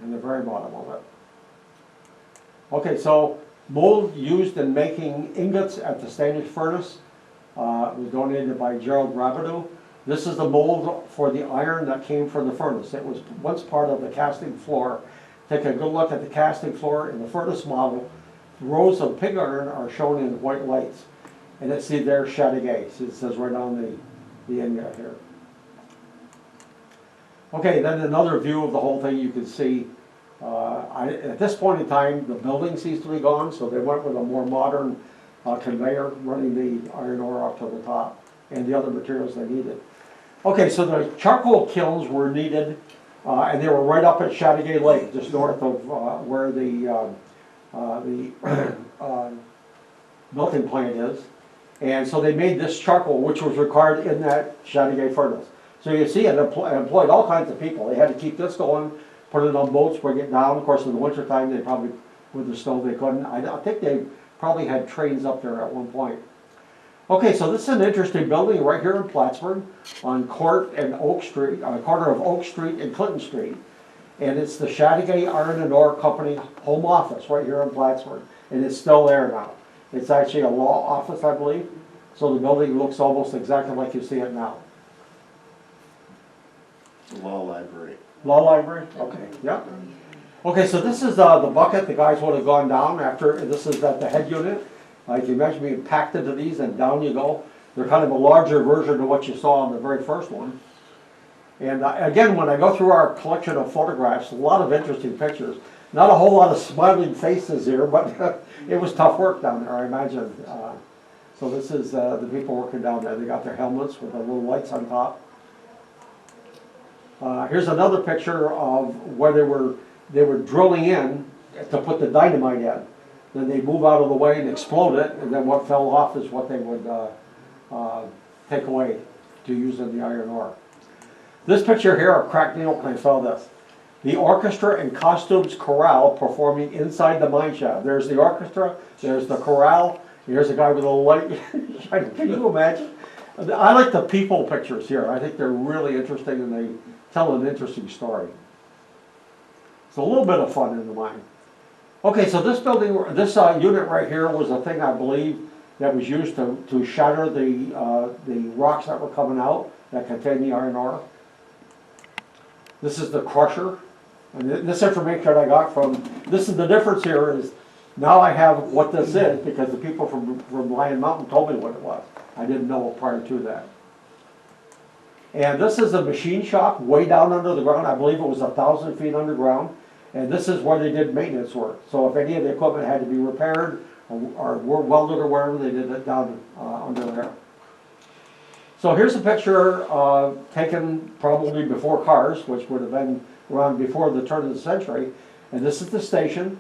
B: and the very bottom of it. Okay, so mold used in making ingots at the Standish Furnace was donated by Gerald Rabideau. This is the mold for the iron that came from the furnace. It was once part of the casting floor. Take a good look at the casting floor in the furnace model. Rows of pig iron are shown in white lights. And let's see there, Chateauguay. So it says right on the ingot here. Okay, then another view of the whole thing. You can see, at this point in time, the building seems to be gone, so they went with a more modern conveyor running the iron ore up to the top and the other materials they needed. Okay, so the charcoal kilns were needed, and they were right up at Chateauguay Lake, just north of where the melting plant is. And so they made this charcoal, which was required in that Chateauguay furnace. So you see it employed all kinds of people. They had to keep this going, put it on boats, bring it down. Of course, in the wintertime, they probably, with the snow, they couldn't. I think they probably had trains up there at one point. Okay, so this is an interesting building right here in Plattsburgh on Court and Oak Street, on the corner of Oak Street and Clinton Street. And it's the Chateauguay Iron and Ore Company home office right here in Plattsburgh. And it's still there now. It's actually a law office, I believe. So the building looks almost exactly like you see it now.
F: It's a law library.
B: Law library? Okay, yeah. Okay, so this is the bucket the guys would have gone down after. This is at the head unit. You can imagine being packed into these and down you go. They're kind of a larger version of what you saw on the very first one. And again, when I go through our collection of photographs, a lot of interesting pictures. Not a whole lot of smiling faces here, but it was tough work down there, I imagine. So this is the people working down there. They got their helmets with the little lights on top. Here's another picture of where they were drilling in to put the dynamite in. Then they move out of the way and explode it, and then what fell off is what they would take away to use in the iron ore. This picture here of Crack Needle Clay, saw this. The orchestra and costumes chorale performing inside the mine shaft. There's the orchestra, there's the chorale, here's a guy with a light. Can you imagine? I like the people pictures here. I think they're really interesting and they tell an interesting story. It's a little bit of fun in the mine. Okay, so this building, this unit right here was a thing I believe that was used to shatter the rocks that were coming out that contained the iron ore. This is the crusher. And this information I got from, this is the difference here is, now I have what this is because the people from Lyon Mountain told me what it was. I didn't know prior to that. And this is a machine shop way down under the ground. I believe it was 1,000 feet underground. And this is where they did maintenance work. So if any of the equipment had to be repaired or were welded or whatever, they did it down under there. So here's a picture taken probably before cars, which would have been around before the turn of the century. And this is the station.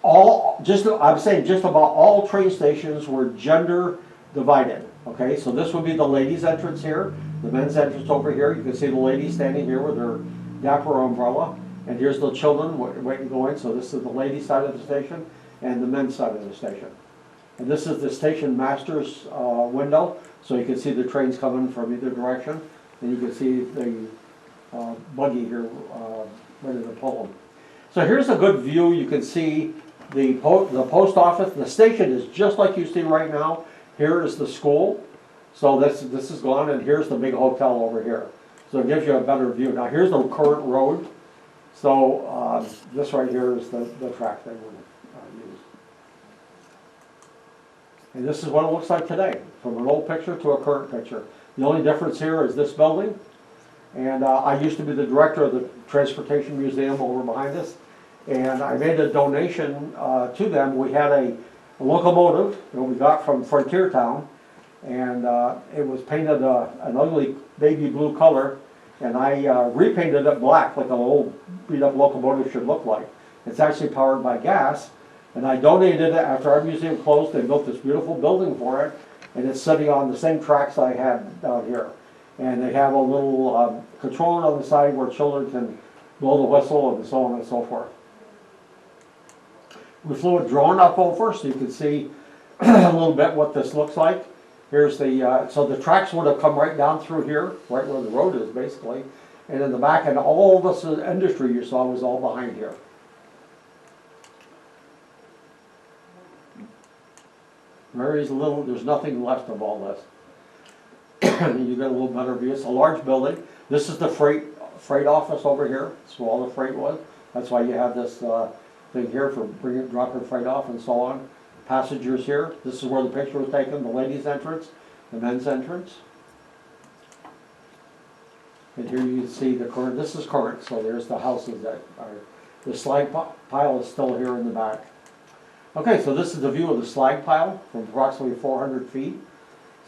B: I'm saying just about all train stations were gender divided. Okay, so this would be the ladies' entrance here, the men's entrance over here. You can see the ladies standing here with their dapper umbrella. And here's the children waiting to go in. So this is the ladies' side of the station and the men's side of the station. And this is the station master's window. So you can see the trains coming from either direction. And you can see the buggy here ready to pull them. So here's a good view. You can see the post office, the station is just like you see right now. Here is the school. So this is gone, and here's the big hotel over here. So it gives you a better view. Now here's the current road. So this right here is the track they would use. And this is what it looks like today, from an old picture to a current picture. The only difference here is this building. And I used to be the director of the Transportation Museum over behind us. And I made a donation to them. We had a locomotive that we got from Frontier Town. And it was painted an ugly baby blue color. And I repainted it black like an old beat up locomotive should look like. It's actually powered by gas. And I donated it after our museum closed. They built this beautiful building for it. And it's sitting on the same tracks I had down here. And they have a little controller on the side where children can blow the whistle and so on and so forth. We flew a drone up over so you can see a little bit what this looks like. Here's the, so the tracks would have come right down through here, right where the road is basically. And in the back, and all this industry you saw was all behind here. There's nothing left of all this. You get a little better view. It's a large building. This is the freight office over here. That's where all the freight was. That's why you have this thing here for dropping freight off and so on. Passengers here. This is where the picture was taken. The ladies' entrance, the men's entrance. And here you can see the current. This is current. So there's the houses that are. The slag pile is still here in the back. Okay, so this is the view of the slag pile from approximately 400 feet.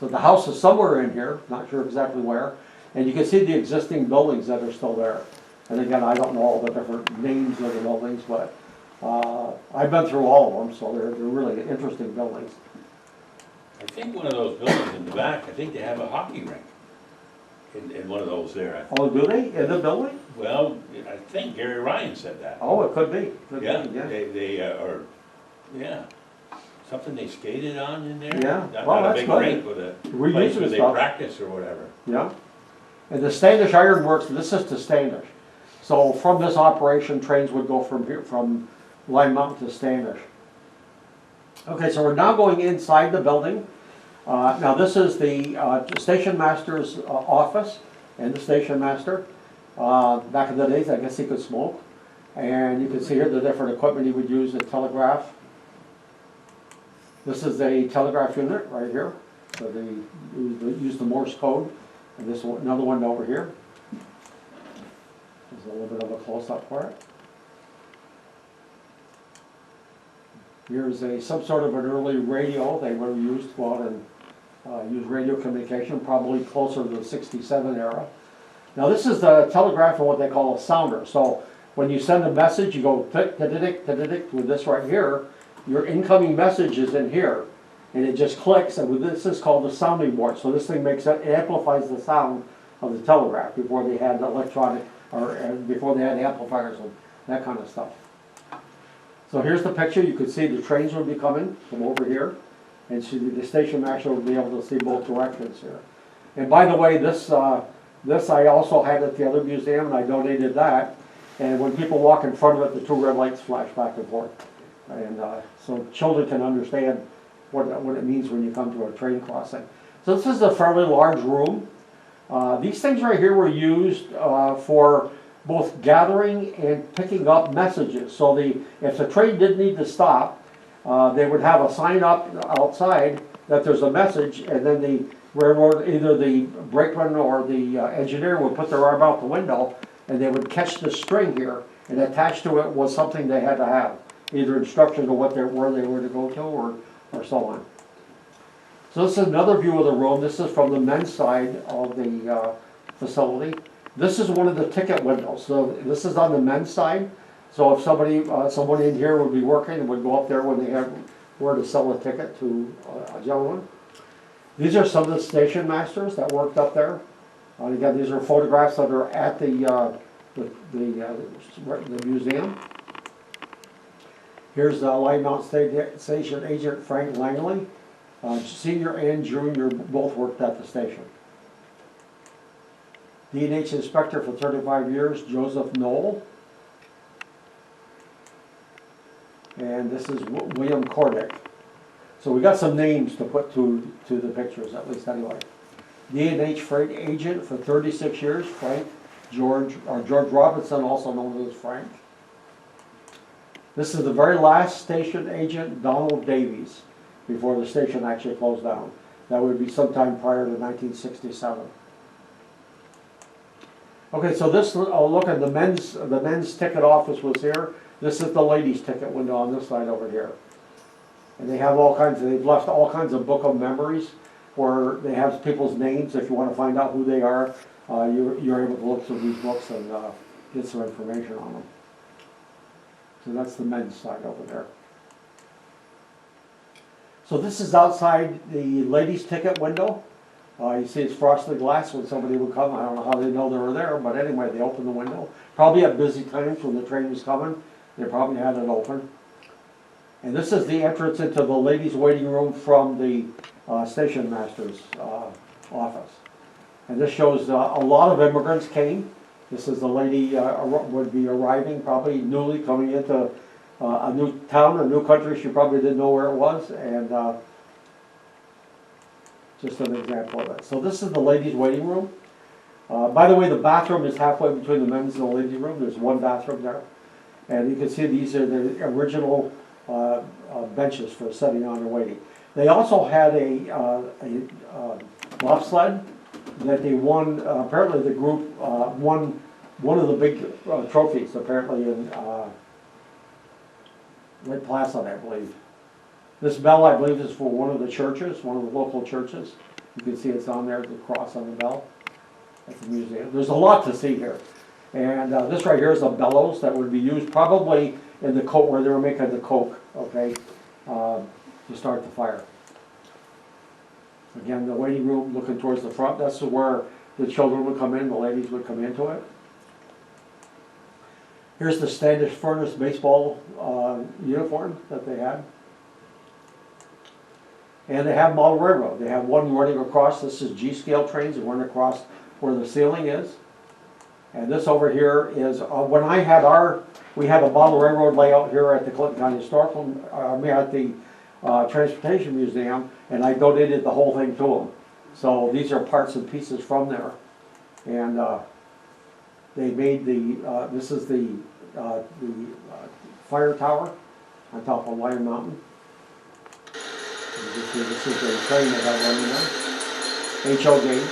B: So the house is somewhere in here, not sure exactly where. And you can see the existing buildings that are still there. And again, I don't know all the different names of the buildings, but I've been through all of them, so they're really interesting buildings.
H: I think one of those buildings in the back, I think they have a hockey rink in one of those there.
B: Oh, do they? In the building?
H: Well, I think Gary Ryan said that.
B: Oh, it could be.
H: Yeah,
B: yeah.
H: they are, yeah. Something they skated on in there?
B: Yeah.
H: Not,
B: Well,
H: not a
B: that's
H: big
B: good.
H: rink with a
B: Reusing
H: place where they
B: stuff.
H: practice or whatever.
B: Yeah. And the Standish Iron Works, this is to Standish. So from this operation, trains would go from here, from Lyon Mountain to Standish. Okay, so we're now going inside the building. Now this is the station master's office and the station master. Back in the days, I guess he could smoke. And you can see here the different equipment he would use, the telegraph. This is a telegraph unit right here. So they use the Morse code. And this one, another one over here. There's a little bit of a close-up for it. Here's some sort of an early radio they would have used to go out and use radio communication, probably closer to the '67 era. Now this is the telegraph and what they call a sounder. So when you send a message, you go tick, tick, tick, tick, tick, with this right here. Your incoming message is in here, and it just clicks. And this is called the sounding board. So this thing makes it amplifies the sound of the telegraph before they had electronic or before they had amplifiers and that kind of stuff. So here's the picture. You could see the trains would be coming from over here, and so the station master would be able to see both directions here. And by the way, this I also had at the other museum, and I donated that. And when people walk in front of it, the two red lights flash back and forth, and so children can understand what it means when you come to a train crossing. So this is a fairly large room. These things right here were used for both gathering and picking up messages. So if the train did need to stop, they would have a sign up outside that there's a message, and then the railroad, either the brakeman or the engineer would put their arm out the window, and they would catch the string here, and attached to it was something they had to have, either instructions of where they were to go to or so on. So this is another view of the room. This is from the men's side of the facility. This is one of the ticket windows. So this is on the men's side. So if someone in here would be working and would go up there when they were to sell a ticket to a gentleman. These are some of the station masters that worked up there. Again, these are photographs that are at the museum. Here's Lyon Mountain Station Agent Frank Langley. Senior and junior both worked at the station. D&H inspector for 35 years, Joseph Knoll. and this is William Cordick. So we got some names to put to the pictures, at least anyway. D&H freight agent for 36 years, George Robinson, also known as Frank. This is the very last station agent, Donald Davies, before the station actually closed down. That would be sometime prior to 1967. Okay, so this, look at the men's ticket office was here. This is the ladies' ticket window on this side over here. And they have they've left all kinds of book of memories where they have people's names. If you want to find out who they are, you're able to look through these books and get some information on them. So that's the men's side over there. So this is outside the ladies' ticket window. You see it's frosted glass when somebody would come. I don't know how they know they were there, but anyway, they opened the window. Probably at busy times when the train was coming, they probably had it open. And this is the entrance into the ladies' waiting room from the station master's office. And this shows a lot of immigrants came. This is the lady would be arriving, probably newly coming into a new town, a new country. She probably didn't know where it was, and just an example of it. So this is the ladies' waiting room. By the way, the bathroom is halfway between the men's and the ladies' room. There's one bathroom there. And you can see these are the original benches for sitting down and waiting. They also had a bobsled that they won. Apparently, the group won one of the big trophies. Apparently, in Lake Placid, I believe. This bell, I believe, is for one of the churches, one of the local churches. You can see it's on there, the cross on the bell at the museum. There's a lot to see here. And this right here is a bellows that would be used probably in the coke, where they were making the coke, okay, to start the fire. Again, the waiting room looking towards the front, that's where the children would come in, the ladies would come into it. Here's the Standish Furnace baseball uniform that they had. And they have model railroad. They have one running across, this is G-scale trains that run across where the ceiling is. And this over here is, when I had we had a model railroad layout here at the Clinton County Historical, at the Transportation Museum, and I donated the whole thing to them. So these are parts and pieces from there. And they made this is the fire tower on top of Lyon Mountain. This is the train that had running there. HO gauge.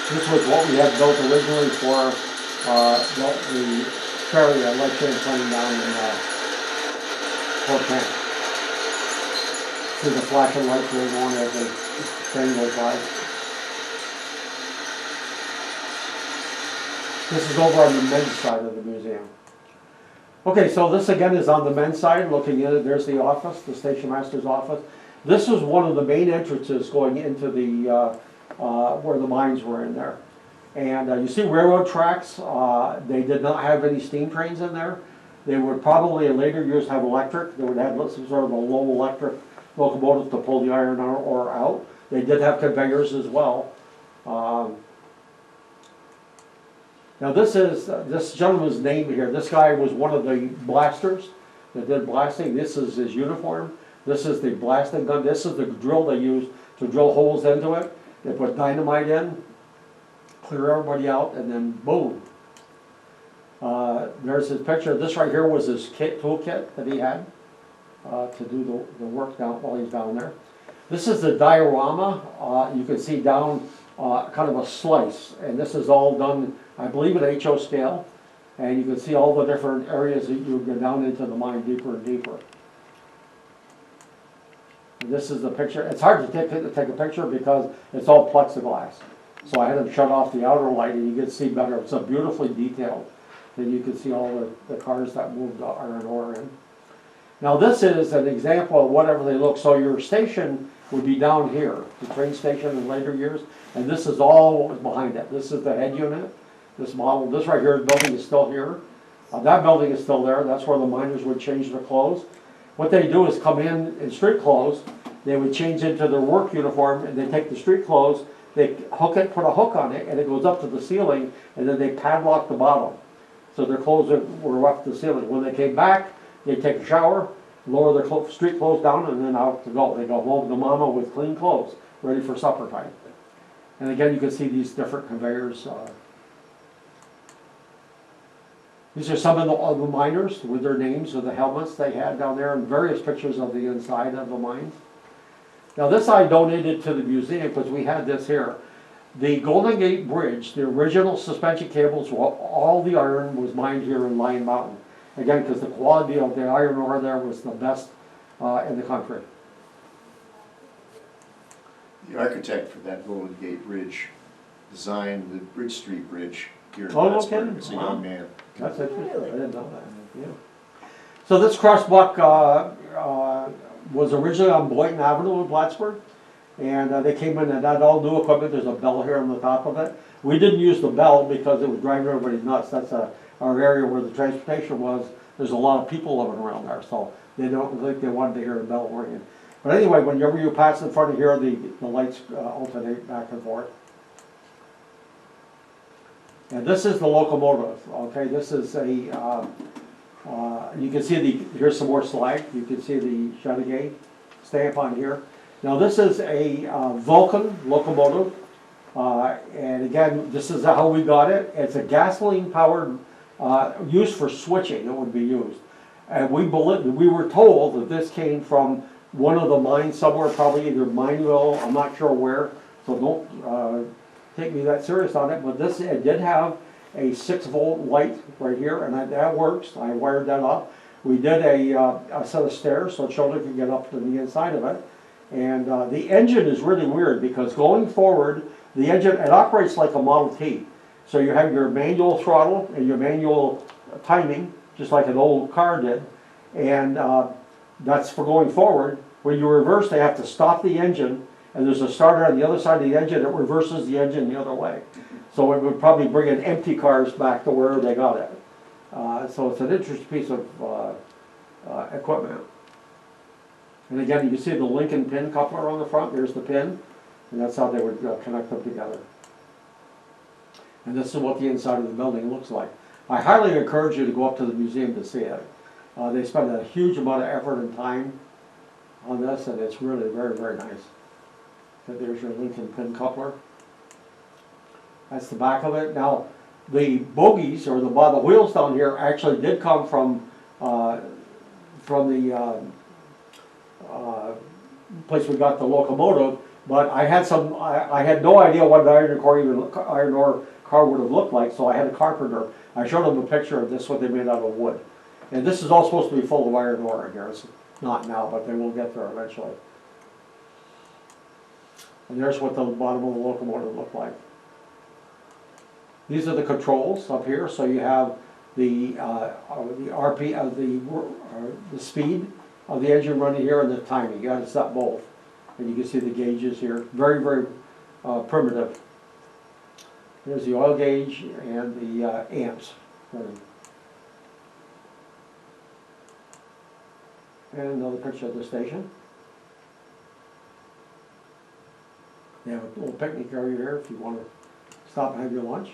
B: This was what we had built originally for the ferry at Lake Champlain down in Port Kent. See the flashing lights going on as the train goes by. This is over on the men's side of the museum. Okay, so this again is on the men's side, looking in it. There's the office, the station master's office. This was one of the main entrances going into the where the mines were in there. And you see railroad tracks. They did not have any steam trains in there. They would probably in later years have electric. They would have some sort of a low electric locomotive to pull the iron ore out. They did have conveyors as well. Now this gentleman's name here. This guy was one of the blasters that did blasting. This is his uniform. This is the blasting gun. This is the drill they used to drill holes into it. They put dynamite in, clear everybody out, and then boom. There's his picture. This right here was his toolkit that he had to do the work down while he's down there. This is the diorama. You can see down kind of a slice, and this is all done, I believe, at HO scale. And you can see all the different areas that you go down into the mine deeper and deeper. And this is the picture. It's hard to take a picture because it's all plexiglass. So I had him shut off the outer light, and you can see better. It's a beautifully detailed. Then you can see all the cars that moved the iron ore in. Now this is an example of whatever they look. So your station would be down here, the train station in later years, and this is all what was behind it. This is the head unit. This model, this right here, the building is still here. That building is still there. That's where the miners would change their clothes. What they do is come in street clothes. They would change into their work uniform, and they take the street clothes, they hook it, put a hook on it, and it goes up to the ceiling, and then they padlock the bottom.
I: so their clothes were up to the ceiling. When they came back, they'd take a shower, lower their street clothes down, and then out to go. They go home to mama with clean clothes, ready for supper time. And again, you can see these different conveyors. These are some of the miners with their names or the helmets they had down there, and various pictures of the inside of the mines. Now this I donated to the museum because we had this here. The Golden Gate Bridge, the original suspension cables, all the iron was mined here in Lyon Mountain. Again, because the quality of the iron ore there was the best in the country.
F: The architect for that Golden Gate Bridge designed the Bridge Street Bridge here in
I: Oh, no
F: Plattsburgh.
I: kidding?
F: It's a
I: Wow.
F: young man.
I: That's interesting. I didn't know that. Yeah. So this crosswalk was originally on Boynton Avenue in Plattsburgh, and they came in and had all new equipment. There's a bell here on the top of it. We didn't use the bell because it was driving everybody nuts. That's our area where the transportation was. There's a lot of people living around there, so they don't think they wanted to hear the bell ringing. But anyway, whenever you pass in front of here, the lights alternate back and forth. And this is the locomotive, okay? This is a, you can see here's some more slag. You can see the Chateauguay stamp on here. Now this is a Vulcan locomotive. And again, this is how we got it. It's a gasoline powered, used for switching, it would be used. And we were told that this came from one of the mines somewhere, probably either Mineville, I'm not sure where, so don't take me that serious on it, but it did have a 6-volt light right here, and that works. I wired that up. We did a set of stairs so children could get up to the inside of it. And the engine is really weird because going forward, the engine, it operates like a Model T. So you have your manual throttle and your manual timing, just like an old car did. And that's for going forward. When you reverse, they have to stop the engine, and there's a starter on the other side of the engine that reverses the engine the other way. So it would probably bring in empty cars back to where they got it. So it's an interesting piece of equipment. And again, you can see the Lincoln pin coupler on the front. There's the pin, and that's how they would connect them together. And this is what the inside of the building looks like. I highly encourage you to go up to the museum to see it. They spend a huge amount of effort and time on this, and it's really very, very nice. So there's your Lincoln pin coupler. That's the back of it. Now, the bogies, or the wheels down here, actually did come from the place we got the locomotive, but I had I had no idea what an iron ore car would have looked like, so I had a carpenter. I showed him a picture of this, what they made out of wood. And this is all supposed to be full of iron ore in here. It's not now, but they will get there eventually. And there's what the bottom of the locomotive looked like. These are the controls up here. So you have the RP of the speed of the engine running here and the timing. You got to set both, and you can see the gauges here. Very, very primitive. There's the oil gauge and the amps running. And another picture of the station. They have a little picnic area here if you want to stop and have your lunch.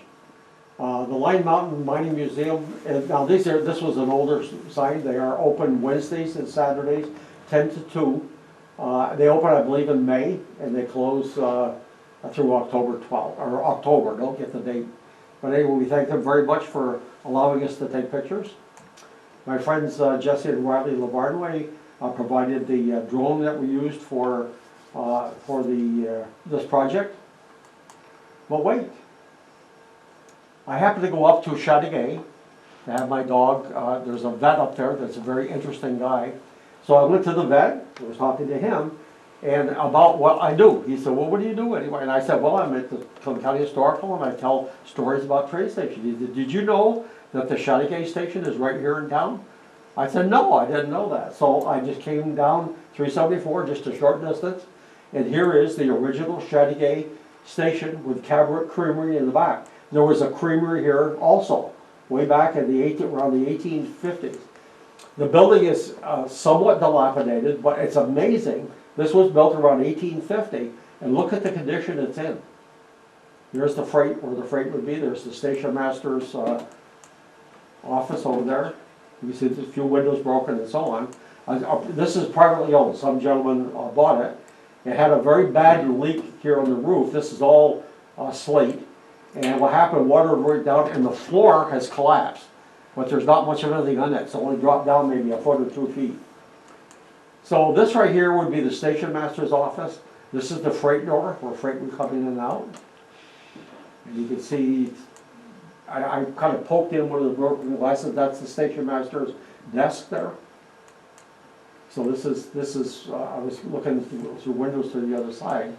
I: The Lyon Mountain Mining Museum, now this was an older site. They are open Wednesdays and Saturdays, 10 to 2. They open, I believe, in May, and they close through October 12th, or October, don't get the date. But anyway, we thank them very much for allowing us to take pictures. My friends Jesse and Riley Lavarnway provided the drone that we used for this project. But wait, I happened to go up to Chateauguay to have my dog. There's a vet up there that's a very interesting guy. So I went to the vet, I was talking to him, and about what I do. He said, well, what do you do anyway? And I said, well, I'm at the Clinton County Historical, and I tell stories about train stations. He said, did you know that the Chateauguay station is right here in town? I said, no, I didn't know that. So I just came down 374, just a short distance, and here is the original Chateauguay station with Cabot Creamery in the back. There was a creamery here also, way back in around the 1850s. The building is somewhat dilapidated, but it's amazing. This was built around 1850, and look at the condition it's in. There's the freight, where the freight would be. There's the station master's office over there. You can see there's a few windows broken and so on. This is privately owned, some gentleman bought it. It had a very bad leak here on the roof. This is all slate. And what happened, water went down and the floor has collapsed. But there's not much of anything on it. It's only dropped down maybe a foot or 2 feet. So this right here would be the station master's office. This is the freight door where freight would come in and out. And you can see, I kind of poked in one of the broken glasses. That's the station master's desk there. So this is I was looking through windows to the other side.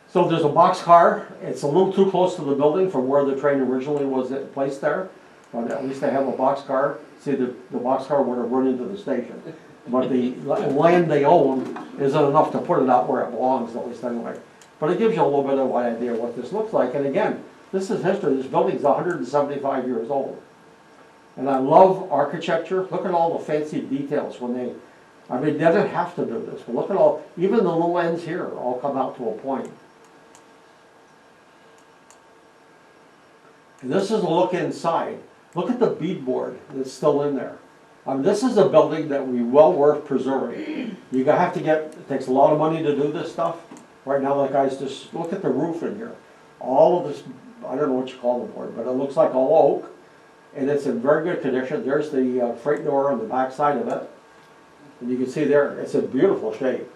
I: So there's a boxcar. It's a little too close to the building from where the train originally was placed there. But at least they have a boxcar. See, the boxcar would have run into the station. But the land they own isn't enough to put it out where it belongs, at least anyway. But it gives you a little bit of an idea of what this looks like. And again, this is history. This building's 175 years old. And I love architecture. Look at all the fancy details when they, I mean, they didn't have to do this, but look at all, even the little ends here all come out to a point. And this is a look inside. Look at the beadboard that's still in there. This is a building that would be well worth preserving. You have to get, it takes a lot of money to do this stuff. Right now, the guys, just look at the roof in here. All of this, I don't know what you call the board, but it looks like all oak. And it's in very good condition. There's the freight door on the back side of it. And you can see there, it's in beautiful shape.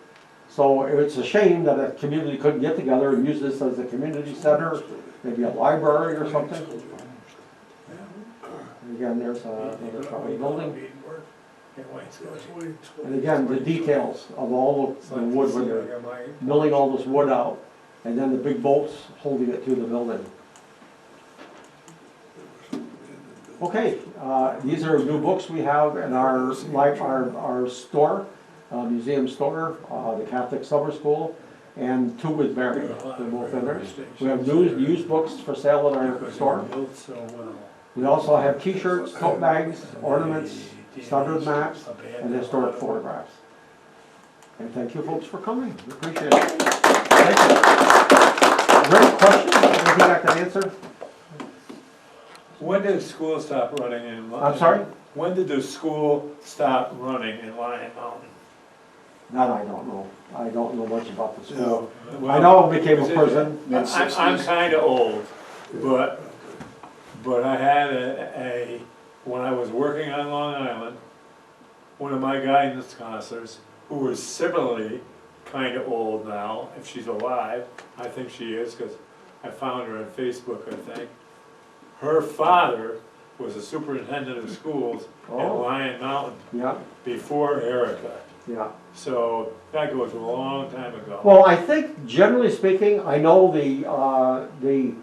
I: So it's a shame that a community couldn't get together and use this as a community center, maybe a library or something. And again, there's another probably building. And again, the details of all of the wood when they're milling all this wood out, and then the big bolts holding it to the building. Okay, these are new books we have in our store, museum store, the Catholic Summer School, and Two with Mary. They're both in there. We have used books for sale in our store. We also have T-shirts, tote bags, ornaments, standard maps, and historic photographs. And thank you folks for coming. We appreciate it. Thank you. Are there any questions? Anything I can answer?
G: When did school stop running in Lyon?
I: I'm sorry?
G: When did the school stop running in Lyon Mountain?
I: That I don't know. I don't know much about the school.
G: Well,
I: I know it became a prison.
G: I'm kind of old, but I had when I was working on Long Island, one of my guidance counselors, who was similarly kind of old now, if she's alive, I think she is, because I found her on Facebook, I think. Her father was a superintendent of schools in Lyon Mountain before Erica.
I: Yeah.
G: So that goes a long time ago.
I: Well, I think generally speaking, I know the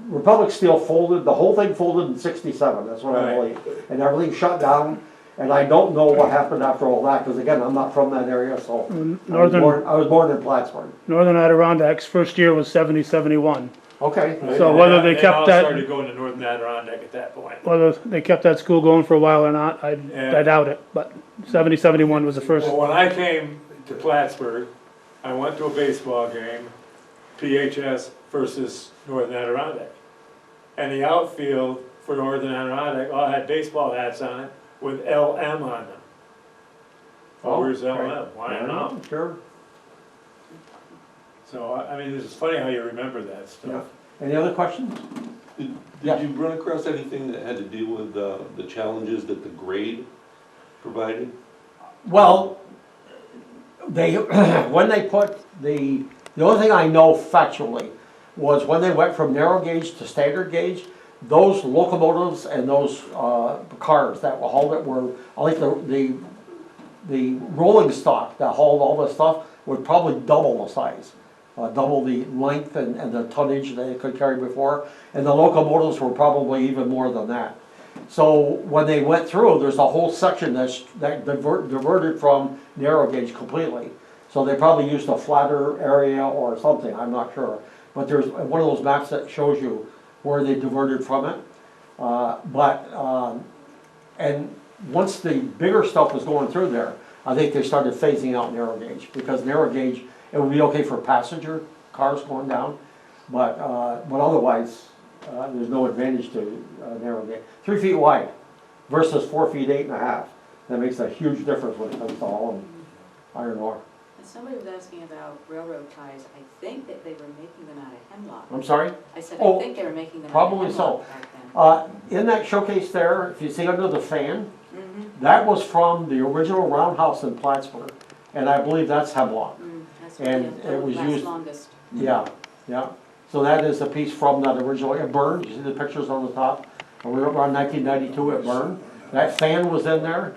I: Republic Steel folded, the whole thing folded in '67, that's what I believe. And everything shut down, and I don't know what happened after all that, because again, I'm not from that area, so. I was born in Plattsburgh.
A: Northern Adirondacks, first year was 70, 71.
I: Okay.
A: So whether they kept
G: all
A: that,
G: started going to Northern Adirondack at that point.
A: whether they kept that school going for a while or not, I doubt it, but 70, 71 was the first.
G: Well, when I came to Plattsburgh, I went to a baseball game, PHS versus Northern Adirondack. And the outfield for Northern Adirondack all had baseball hats on it with LM on them. Oh, where's LM? Why not?
I: Sure.
G: So, I mean, it's funny how you remember that stuff.
I: Yeah. Any other questions?
J: Did you run across anything that had to do with the challenges that the grade provided?
I: Well, they when they put the only thing I know factually was when they went from narrow gauge to standard gauge, those locomotives and those cars that were hauled it were, I think the rolling stock that hauled all this stuff would probably double the size. Double the length and the tonnage they could carry before, and the locomotives were probably even more than that. So when they went through, there's a whole section that diverted from narrow gauge completely. So they probably used a flatter area or something, I'm not sure. But there's one of those maps that shows you where they diverted from it. And once the bigger stuff was going through there, I think they started phasing out narrow gauge, because narrow gauge, it would be okay for passenger cars going down, but otherwise, there's no advantage to narrow gauge. 3 feet wide versus 4 feet 8.5. That makes a huge difference when it comes to hauling iron ore.
K: And somebody was asking about railroad ties. I think that they were making them out of hemlock.
I: I'm sorry?
K: I said,
I: Oh,
K: I think they were making them out of
I: probably so.
K: hemlock back then.
I: In that showcase there, if you see under the fan,
K: Mhm.
I: that was from the original roundhouse in Plattsburgh. And I believe that's hemlock.
K: That's
I: And
K: what
I: it was
K: lasts
I: used-
K: longest.
I: Yeah, yeah. So that is a piece from that original, it burned, you see the pictures on the top? Around 1992 it burned. That fan was in there,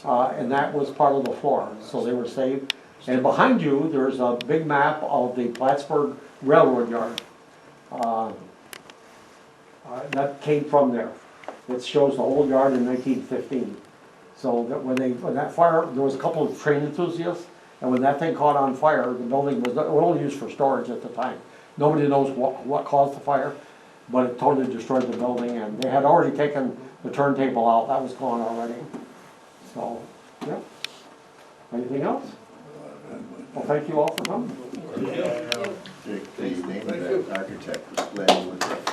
I: and that was part of the floor, so they were saved. And behind you, there's a big map of the Plattsburgh Railroad yard. That came from there. It shows the whole yard in 1915. So that when that fire, there was a couple of train enthusiasts, and when that thing caught on fire, the building was only used for storage at the time. Nobody knows what caused the fire, but it totally destroyed the building, and they had already taken the turntable out, that was gone already. So, yeah. Anything else? Well, thank you all for coming.
F: Dick, the name of that architect was Glenn with